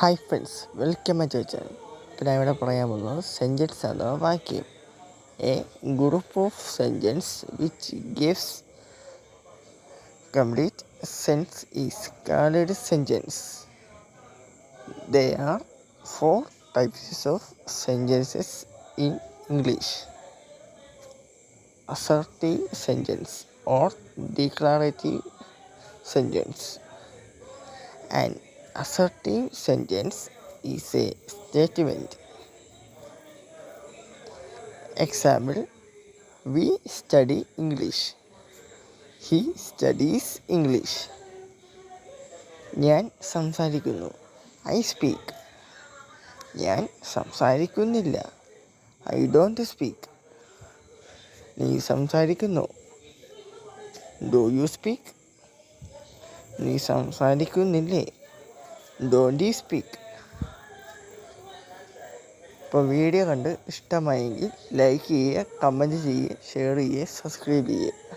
Hi friends, welcome my channel. ഇപ്പോൾ ഞാൻ ഇവിടെ പറയാൻ പോകുന്നത് സെൻറ്റൻസ് അഥവാ വാക്യം. A group of sentence which gives complete sense is called sentence. There are 4 types of sentences in English. Assertive sentence or declarative sentence. An assertive sentence is a statement. Example: we study English. He studies English. ഞാൻ സംസാരിക്കുന്നു. I speak. ഞാൻ സംസാരിക്കുന്നില്ല. I don't speak. നീ സംസാരിക്കുന്നു. Do you speak? നീ സംസാരിക്കുന്നില്ലേ? Don't you speak? ഇപ്പോൾ video കണ്ട് ഇഷ്ടമായെങ്കിൽ ലൈക്ക് ചെയ്യുക, കമൻറ്റ് ചെയ്യുക, ഷെയർ ചെയ്യുക, സബ്സ്ക്രൈബ് ചെയ്യുക.